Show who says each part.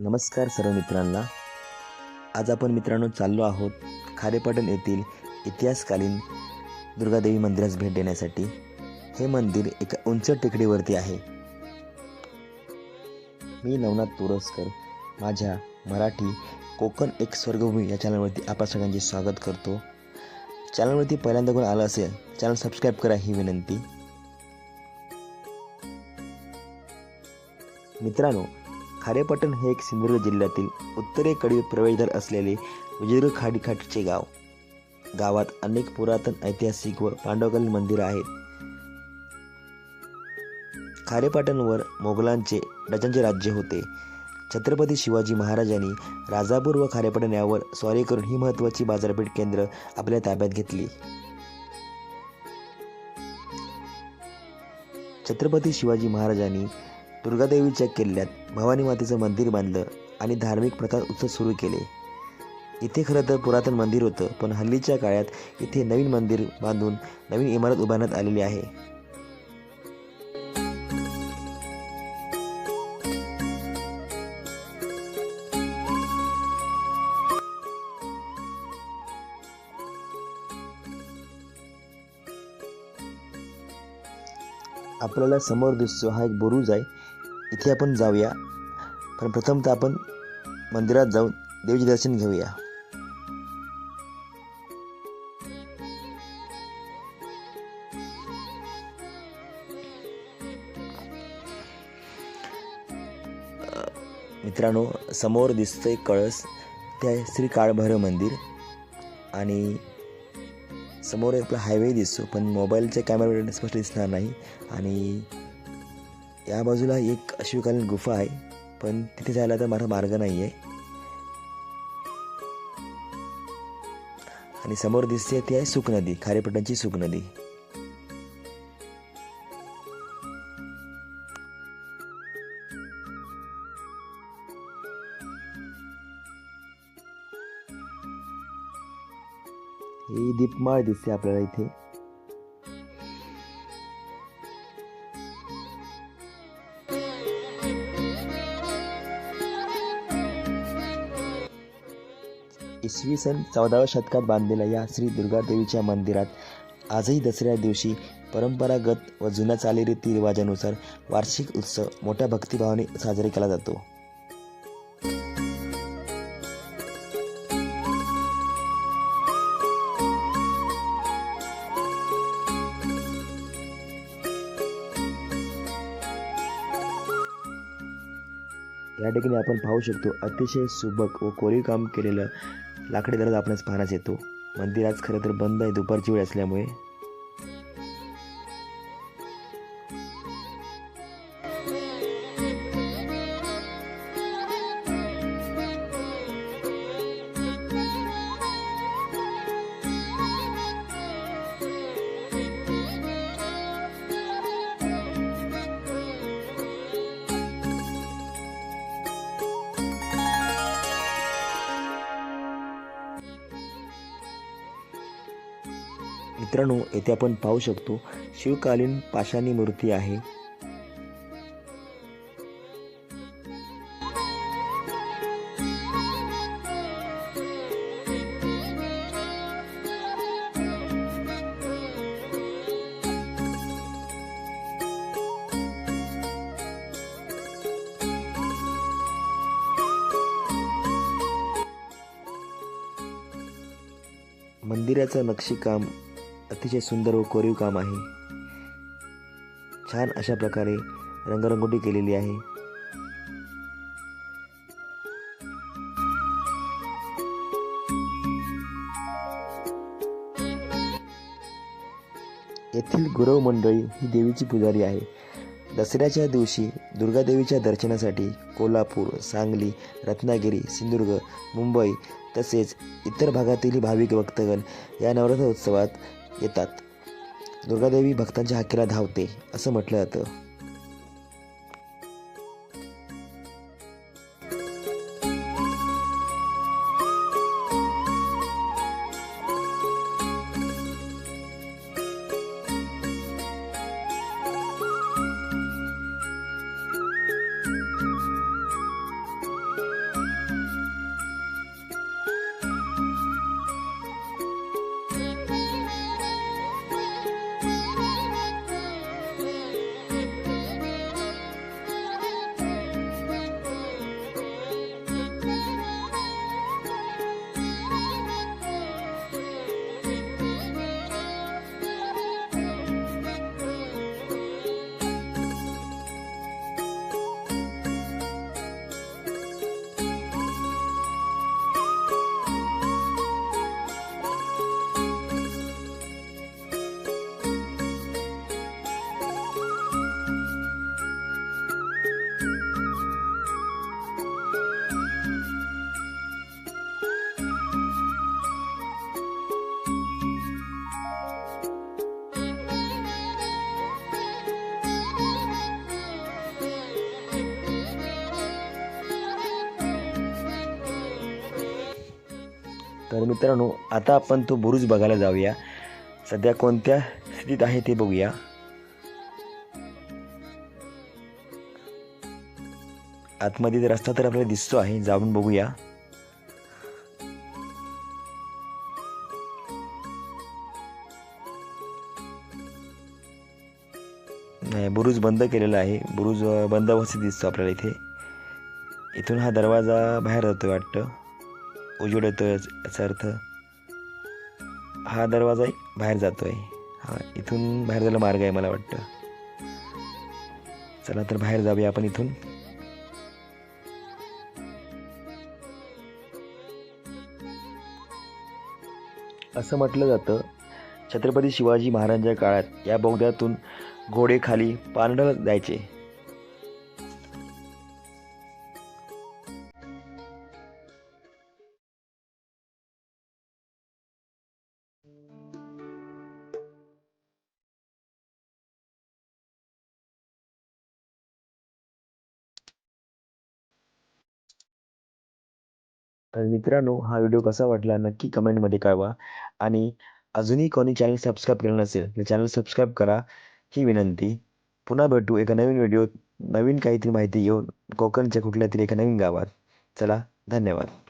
Speaker 1: नमस्कार सर्व मित्रांना. आज आपण मित्रांनो चाललो आहोत खारेपाटण येथील इतिहासकालीन दुर्गादेवी मंदिरास भेट देण्यासाठी. हे मंदिर एका उंच टेकडीवरती आहे. मी नवनाथ तोरसकर माझ्या मराठी कोकण एक स्वर्गभूमी या चॅनलवरती आपल्या सगळ्यांचे स्वागत करतो. चॅनलवरती पहिल्यांदा कोण आलं असेल चॅनल सबस्क्राईब करा ही विनंती. मित्रांनो, खारेपाटण हे एक सिंधुदुर्ग जिल्ह्यातील उत्तरेकडील प्रवेशद्वार असलेले विजयदुर्ग खाडीकाठचे गाव. गावात अनेक पुरातन ऐतिहासिक व पांडवकालीन मंदिरे आहेत. खारेपाटणवर मोगलांचे डचांचे राज्य होते. छत्रपती शिवाजी महाराजांनी राजापूर व खारेपाटण यावर स्वारी करून ही महत्त्वाची बाजारपेठ केंद्र आपल्या ताब्यात घेतली. छत्रपती शिवाजी महाराजांनी दुर्गादेवीच्या किल्ल्यात भवानी मातेचं मंदिर बांधलं आणि धार्मिक प्रथा उत्सव सुरू केले. इथे खरं तर पुरातन मंदिर होतं, पण हल्लीच्या काळात इथे नवीन मंदिर बांधून नवीन इमारत उभारण्यात आलेली आहे. आपल्याला समोर दिसतो हा एक बुरुज आहे. इथे आपण जाऊया, पण प्रथमतः आपण मंदिरात जाऊन देवीचे दर्शन घेऊया. मित्रांनो, समोर दिसतंय कळस, ते आहे श्री काळभैरव मंदिर. आणि समोर आपला हायवे दिसतो, पण मोबाईलच्या कॅमेऱ्यावर स्पष्ट दिसणार नाही. आणि या बाजूला एक अश्वकालीन गुफा आहे, पण तिथे जायला तर माझा मार्ग नाही आहे. आणि समोर दिसते ती आहे सुक नदी, खारेपाटणची सुक नदी. ही दीपमाळ दिसते आपल्याला इथे. इसवी सन 14व्या शतकात बांधलेल्या या श्री दुर्गादेवीच्या मंदिरात आजही दसऱ्या दिवशी परंपरागत व जुन्या चालीरीती रिवाजानुसार वार्षिक उत्सव मोठ्या भक्तिभावाने साजरा केला जातो. या ठिकाणी आपण पाहू शकतो अतिशय सुबक व कोरीव काम केलेलं लाकडी दरवाजा आपणास पाहण्यास येतो. मंदिर आज खरं तर बंद आहे दुपारची वेळ असल्यामुळे. मित्रांनो, येथे आपण पाहू शकतो शिवकालीन पाषाणी मूर्ती आहे. मंदिराचं नक्षीकाम अतिशय सुंदर व कोरीव काम आहे. छान अशा प्रकारे रंगरंगोटी केलेली आहे. येथील गुरव मंडळी ही देवीची पुजारी आहे. दसऱ्याच्या दिवशी दुर्गादेवीच्या दर्शनासाठी कोल्हापूर, सांगली, रत्नागिरी, सिंधुदुर्ग, मुंबई तसेच इतर भागातील भाविक भक्तगण या नवरात्र उत्सवात येतात. दुर्गादेवी भक्तांच्या हाकेला धावते असं म्हटलं जातं. तर मित्रांनो, आता आपण तो बुरुज बघायला जाऊया. सध्या कोणत्या स्थितीत आहे ते बघूया. आतमध्ये रस्ता तर आपल्याला दिसतो आहे, जाऊन बघूया. नाही, बुरुज बंद केलेला आहे. बुरुज बंद अवस्थेत दिसतो आपल्याला इथे. इथून हा दरवाजा बाहेर जातोय वाटतं. उजेड येतोय याचा अर्थ हा दरवाजा बाहेर जातोय. हा, इथून बाहेर जायला मार्ग आहे मला वाटतं. चला तर बाहेर जाऊया आपण इथून. असं म्हटलं जातं, छत्रपती शिवाजी महाराजांच्या काळात या बोगद्यातून घोडे खाली पांढरत जायचे. तर मित्रांनो, हा व्हिडिओ कसा वाटला नक्की कमेंटमध्ये कळवा. आणि अजूनही कोणी चॅनल सबस्क्राईब केलं नसेल तर चॅनल सबस्क्राईब करा, ही विनंती. पुन्हा भेटू एका नवीन व्हिडिओ, नवीन काहीतरी माहिती घेऊन कोकणच्या कुठल्या तरी एका नवीन गावात. चला, धन्यवाद.